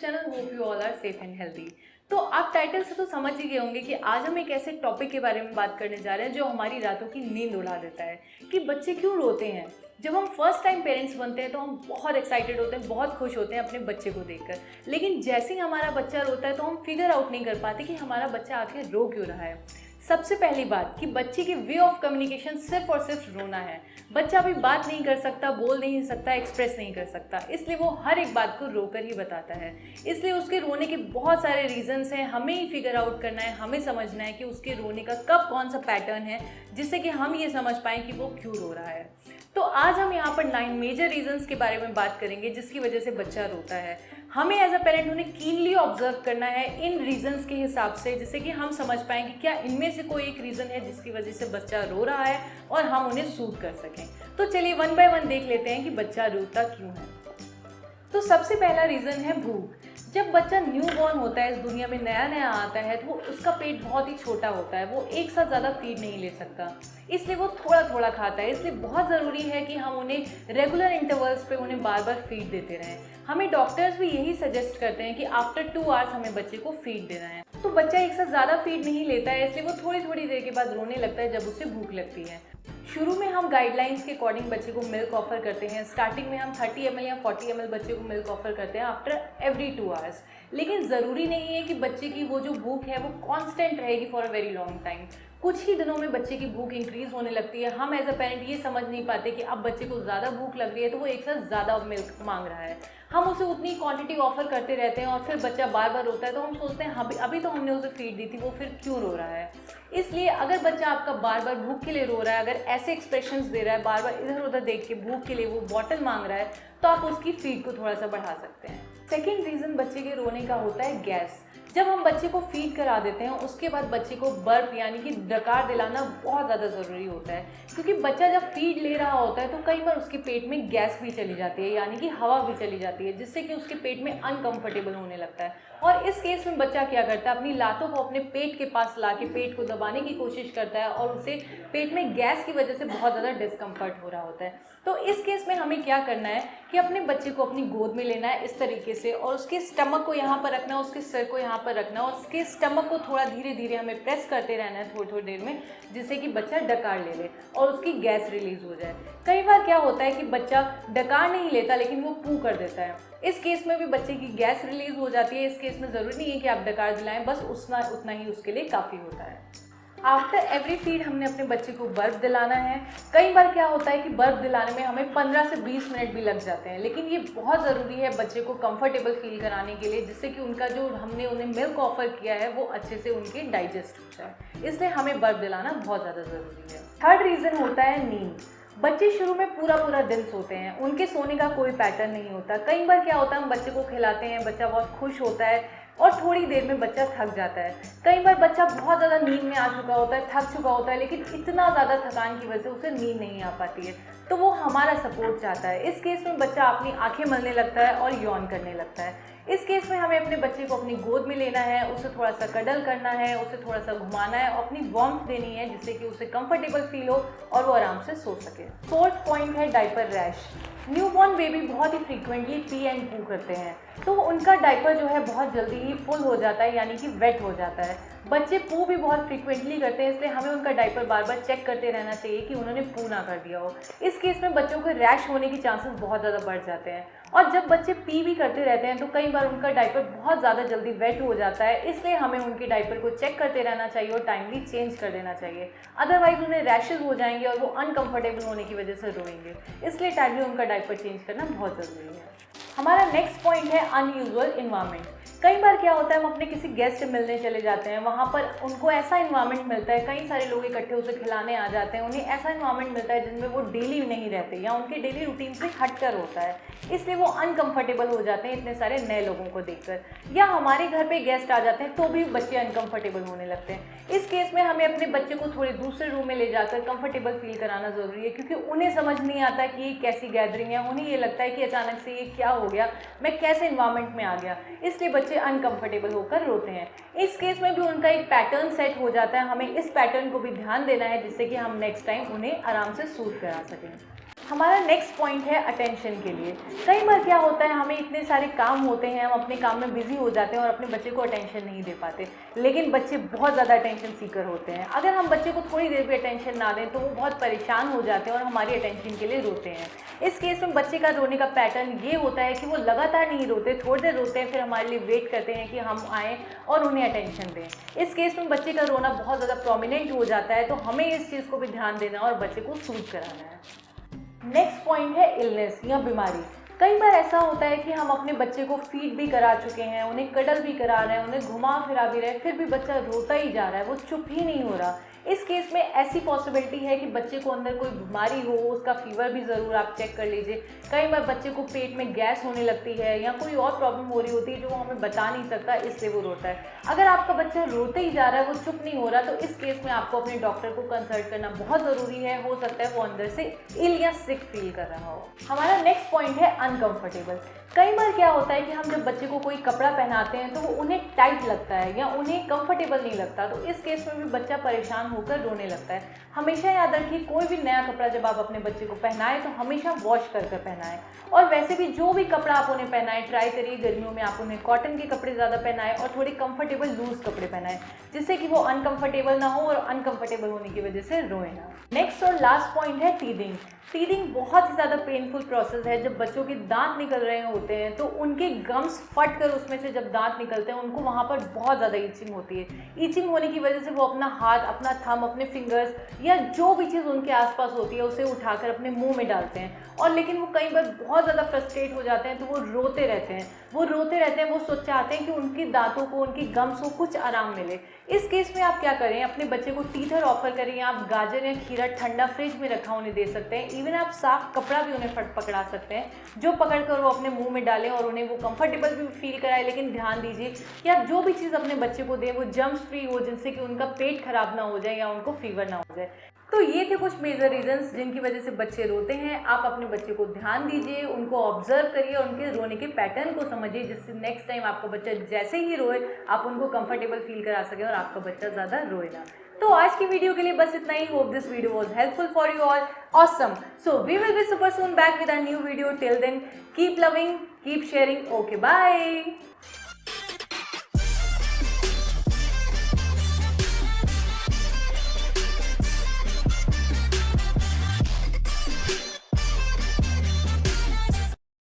Channel. Hope you all are safe and healthy. तो आप title से तो समझ ही गए होंगे कि आज हम एक ऐसे टॉपिक के बारे में बात करने जा रहे हैं जो हमारी रातों की नींद उड़ा देता है कि बच्चे क्यों रोते हैं। जब हम फर्स्ट टाइम पेरेंट्स बनते हैं तो हम बहुत एक्साइटेड होते हैं, बहुत खुश होते हैं अपने बच्चे को देखकर, लेकिन जैसे ही हमारा बच्चा रोता है तो हम फिगर आउट नहीं कर पाते कि हमारा बच्चा आखिर रो क्यों रहा है। सबसे पहली बात कि बच्चे की वे ऑफ कम्युनिकेशन सिर्फ और सिर्फ रोना है। बच्चा अभी बात नहीं कर सकता, बोल नहीं सकता, एक्सप्रेस नहीं कर सकता, इसलिए वो हर एक बात को रोकर ही बताता है। इसलिए उसके रोने के बहुत सारे रीजंस हैं, हमें ही फिगर आउट करना है, हमें समझना है कि उसके रोने का कब कौन सा पैटर्न है जिससे कि हम ये समझ पाएँ कि वो क्यों रो रहा है। तो आज हम यहाँ पर 9 मेजर रीजंस के बारे में बात करेंगे जिसकी वजह से बच्चा रोता है। हमें एज अ पेरेंट उन्हें कीनली ऑब्जर्व करना है इन रीजंस के हिसाब से, जिससे कि हम समझ पाएँ कि क्या इनमें से कोई एक रीज़न है जिसकी वजह से बच्चा रो रहा है और हम उन्हें सूट कर सकें। तो चलिए वन बाय वन देख लेते हैं कि बच्चा रोता क्यों है। तो सबसे पहला रीज़न है भूख। जब बच्चा न्यू बॉर्न होता है, इस दुनिया में नया नया आता है, तो उसका पेट बहुत ही छोटा होता है, वो एक साथ ज़्यादा फीड नहीं ले सकता, इसलिए वो थोड़ा थोड़ा खाता है। इसलिए बहुत ज़रूरी है कि हम उन्हें रेगुलर इंटरवल्स पे उन्हें बार बार फीड देते रहें। हमें डॉक्टर्स भी यही सजेस्ट करते हैं कि आफ्टर 2 आवर्स हमें बच्चे को फीड देना है। तो बच्चा एक साथ ज़्यादा फीड नहीं लेता है, इसलिए वो थोड़ी थोड़ी देर के बाद रोने लगता है जब उसे भूख लगती है। शुरू में हम गाइडलाइंस के अकॉर्डिंग बच्चे को मिल्क ऑफर करते हैं। स्टार्टिंग में हम 30 ml या 40 ml बच्चे को मिल्क ऑफर करते हैं आफ्टर एवरी 2 आवर्स। लेकिन ज़रूरी नहीं है कि बच्चे की वो जो भूख है वो कांस्टेंट रहेगी for a very long time. कुछ ही दिनों में बच्चे की भूख इंक्रीज होने लगती है। हम एज अ पेरेंट ये समझ नहीं पाते कि अब बच्चे को ज़्यादा भूख लग रही है तो वो एक साथ ज़्यादा मिल्क मांग रहा है। हम उसे उतनी क्वांटिटी ऑफर करते रहते हैं और फिर बच्चा बार बार रोता है तो हम सोचते हैं अभी तो हमने उसे फीड दी थी, वो फिर क्यों रो रहा है। इसलिए अगर बच्चा आपका बार बार भूख के लिए रो रहा है, अगर ऐसे एक्सप्रेशंस दे रहा है, बार बार इधर उधर देख के भूख के लिए वो बॉटल मांग रहा है, तो आप उसकी फीड को थोड़ा सा बढ़ा सकते हैं। सेकेंड रीज़न बच्चे के रोने का होता है गैस। जब हम बच्चे को फीड करा देते हैं उसके बाद बच्चे को बर्प यानी कि डकार दिलाना बहुत ज़्यादा ज़रूरी होता है, क्योंकि बच्चा जब फीड ले रहा होता है तो कई बार उसके पेट में गैस भी चली जाती है, यानी कि हवा भी चली जाती है, जिससे कि उसके पेट में अनकंफर्टेबल होने लगता है। और इस केस में बच्चा क्या करता है, अपनी लातों को अपने पेट के पास ला के पेट को दबाने की कोशिश करता है और उसे पेट में गैस की वजह से बहुत ज़्यादा डिस्कम्फर्ट हो रहा होता है। तो इस केस में हमें क्या करना है कि अपने बच्चे को अपनी गोद में लेना है इस तरीके से, और उसके स्टमक को यहाँ पर रखना है, उसके सिर को यहाँ पर रखना है, और उसके स्टमक को थोड़ा धीरे धीरे हमें प्रेस करते रहना है थोड़ी थोड़ी देर में, जिससे कि बच्चा डकार ले ले और उसकी गैस रिलीज हो जाए। कई बार क्या होता है कि बच्चा डकार नहीं लेता लेकिन वो पू कर देता है, इस केस में भी बच्चे की गैस रिलीज हो जाती है। इस केस में ज़रूरी नहीं है कि आप डकार दिलाएं, बस उतना ही उसके लिए काफ़ी होता है। आफ्टर एवरी फीड हमने अपने बच्चे को बर्फ दिलाना है। कई बार क्या होता है कि बर्फ दिलाने में हमें 15 से 20 मिनट भी लग जाते हैं, लेकिन ये बहुत ज़रूरी है बच्चे को कंफर्टेबल फील कराने के लिए, जिससे कि उनका जो हमने उन्हें मिल्क ऑफर किया है वो अच्छे से उनके डाइजेस्ट हो जाए। इसलिए हमें बर्फ दिलाना बहुत ज़्यादा ज़रूरी है। थर्ड रीज़न होता है नींद। बच्चे शुरू में पूरा दिन सोते हैं, उनके सोने का कोई पैटर्न नहीं होता। कई बार क्या होता है, हम बच्चे को खिलाते हैं, बच्चा बहुत खुश होता है और थोड़ी देर में बच्चा थक जाता है। कई बार बच्चा बहुत ज़्यादा नींद में आ चुका होता है, थक चुका होता है, लेकिन इतना ज़्यादा थकान की वजह से उसे नींद नहीं आ पाती है, तो वो हमारा सपोर्ट चाहता है। इस केस में बच्चा अपनी आंखें मलने लगता है और यौन करने लगता है। इस केस में हमें अपने बच्चे को अपनी गोद में लेना है, उसे थोड़ा सा कडल करना है, उसे थोड़ा सा घुमाना है और अपनी वार्मथ देनी है, जिससे कि उसे कंफर्टेबल फील हो और वो आराम से सो सके। फोर्थ पॉइंट है डायपर रैश। न्यूबॉर्न बेबी बहुत ही फ्रीक्वेंटली पी एंड पू करते हैं, तो उनका डायपर जो है बहुत जल्दी ही फुल हो जाता है, यानी कि वेट हो जाता है। बच्चे पू भी बहुत फ्रीक्वेंटली करते हैं, इसलिए हमें उनका डायपर बार बार चेक करते रहना चाहिए कि उन्होंने पू ना कर दिया हो। इस केस में बच्चों को रैश होने के चांसेस बहुत ज़्यादा बढ़ जाते हैं। और जब बच्चे पी भी करते रहते हैं तो कई बार उनका डायपर बहुत ज़्यादा जल्दी वेट हो जाता है, इसलिए हमें उनके डायपर को चेक करते रहना चाहिए और टाइमली चेंज कर देना चाहिए। अदरवाइज उन्हें रैशेज हो जाएंगे और वो अनकंफर्टेबल होने की वजह से रोएंगे, इसलिए टाइमली उनका डायपर चेंज करना बहुत ज़रूरी है। हमारा नेक्स्ट पॉइंट है अनयूजुअल इन्वायरमेंट। कई बार क्या होता है, हम अपने किसी गेस्ट से मिलने चले जाते हैं, वहाँ पर उनको ऐसा इन्वायरमेंट मिलता है, कई सारे लोग इकट्ठे उसे खिलाने आ जाते हैं, उन्हें ऐसा इन्वायरमेंट मिलता है जिनमें वो डेली नहीं रहते या उनके डेली रूटीन से हटकर होता है, इसलिए वो अनकंफर्टेबल हो जाते हैं इतने सारे नए लोगों को देखकर। या हमारे घर पे गेस्ट आ जाते हैं तो भी बच्चे अनकंफर्टेबल होने लगते हैं। इस केस में हमें अपने बच्चे को थोड़े दूसरे रूम में ले जाकर कंफर्टेबल फील कराना ज़रूरी है, क्योंकि उन्हें समझ नहीं आता कि ये कैसी गैदरिंग है। उन्हें ये लगता है कि अचानक से ये क्या हो गया, मैं कैसे इन्वायरमेंट में आ गया, इसलिए बच्चे अनकंफर्टेबल होकर रोते हैं। इस केस में भी उनका एक पैटर्न सेट हो जाता है, हमें इस पैटर्न को भी ध्यान देना है, जिससे कि हम नेक्स्ट टाइम उन्हें आराम से सूट करा सकें। हमारा नेक्स्ट पॉइंट है अटेंशन के लिए। कई बार क्या होता है, हमें इतने सारे काम होते हैं, हम अपने काम में बिजी हो जाते हैं और अपने बच्चे को अटेंशन नहीं दे पाते। लेकिन बच्चे बहुत ज़्यादा अटेंशन सीकर होते हैं। अगर हम बच्चे को थोड़ी देर भी अटेंशन ना दें तो वो बहुत परेशान हो जाते हैं और हमारी अटेंशन के लिए रोते हैं। इस केस में बच्चे का रोने का पैटर्न ये होता है कि वो लगातार नहीं रोते, थोड़ी देर रोते हैं, फिर हमारे लिए वेट करते हैं कि हम आएँ और उन्हें अटेंशन दें। इस केस में बच्चे का रोना बहुत ज़्यादा प्रोमिनेंट हो जाता है, तो हमें इस चीज़ को भी ध्यान देना और बच्चे को सूद कराना है। नेक्स्ट पॉइंट है इलनेस या बीमारी। कई बार ऐसा होता है कि हम अपने बच्चे को फीड भी करा चुके हैं, उन्हें कडल भी करा रहे हैं, उन्हें घुमा फिरा भी रहे हैं, फिर भी बच्चा रोता ही जा रहा है, वो चुप ही नहीं हो रहा। इस केस में ऐसी पॉसिबिलिटी है कि बच्चे को अंदर कोई बीमारी हो, उसका फीवर भी ज़रूर आप चेक कर लीजिए। कई बार बच्चे को पेट में गैस होने लगती है या कोई और प्रॉब्लम हो रही होती है जो वो हमें बता नहीं सकता, इसलिए वो रोता है। अगर आपका बच्चा रोते ही जा रहा है, वो चुप नहीं हो रहा, तो इस केस में आपको अपने डॉक्टर को कंसल्ट करना बहुत ज़रूरी है। हो सकता है वो अंदर से इल या सिक फील कर रहा हो। हमारा नेक्स्ट पॉइंट है अनकंफर्टेबल। कई बार क्या होता है कि हम जब बच्चे को कोई कपड़ा पहनाते हैं तो वो उन्हें टाइट लगता है या उन्हें कंफर्टेबल नहीं लगता, तो इस केस में भी बच्चा परेशान होकर रोने लगता है। हमेशा याद रखिए, कोई भी नया कपड़ा जब आप अपने बच्चे को पहनाएं तो हमेशा वॉश कर कर पहनाएं। और वैसे भी जो भी कपड़ा आप उन्हें पहनाएं, ट्राई करिए गर्मियों में आप उन्हें कॉटन के कपड़े ज़्यादा पहनाएं और थोड़े कंफर्टेबल लूज कपड़े पहनाएं, जिससे कि वो अनकंफर्टेबल ना हो और अनकंफर्टेबल होने की वजह से रोए ना। नेक्स्ट और लास्ट पॉइंट है टीदिंग। टीदिंग बहुत ही ज़्यादा पेनफुल प्रोसेस है। जब बच्चों के दांत निकल रहे होते हैं तो उनके गम्स फट कर उसमें से जब दांत निकलते हैं, उनको वहाँ पर बहुत ज़्यादा ईचिंग होती है। ईचिंग होने की वजह से वो अपना हाथ, अपना थंब, अपने फिंगर्स या जो भी चीज़ उनके आसपास होती है उसे उठाकर अपने मुंह में डालते हैं। और लेकिन वो कई बार बहुत ज़्यादा फ्रस्ट्रेट हो जाते हैं, तो वो रोते रहते हैं। वो सोच चाहते हैं कि उनके दांतों को, उनकी गम्स को कुछ आराम मिले। इस केस में आप क्या करें, अपने बच्चे को टीथर ऑफर करें, या आप गाजर या खीरा ठंडा फ्रिज में रखा उन्हें दे सकते हैं। इवन आप साफ कपड़ा भी उन्हें पकड़ा सकते हैं, जो पकड़कर वो अपने मुंह में डालें और उन्हें वो कंफर्टेबल भी फील कराए। लेकिन ध्यान दीजिए कि आप जो भी चीज़ अपने बच्चे को दें वो जर्म्स फ्री हो, जिनसे कि उनका पेट खराब ना हो जाए या उनको फीवर ना हो जाए। तो ये थे कुछ मेजर रीजंस जिनकी वजह से बच्चे रोते हैं। आप अपने बच्चे को ध्यान दीजिए, उनको ऑब्जर्व करिए और उनके रोने के पैटर्न को समझिए, जिससे नेक्स्ट टाइम आपका बच्चा जैसे ही रोए आप उनको कंफर्टेबल फील करा सके और आपका बच्चा ज़्यादा रोए ना। तो आज की वीडियो के लिए बस इतना ही। Hope this video was helpful for you all. Awesome. So we will be super soon back with a new video. Till then keep loving, keep sharing. Okay, bye.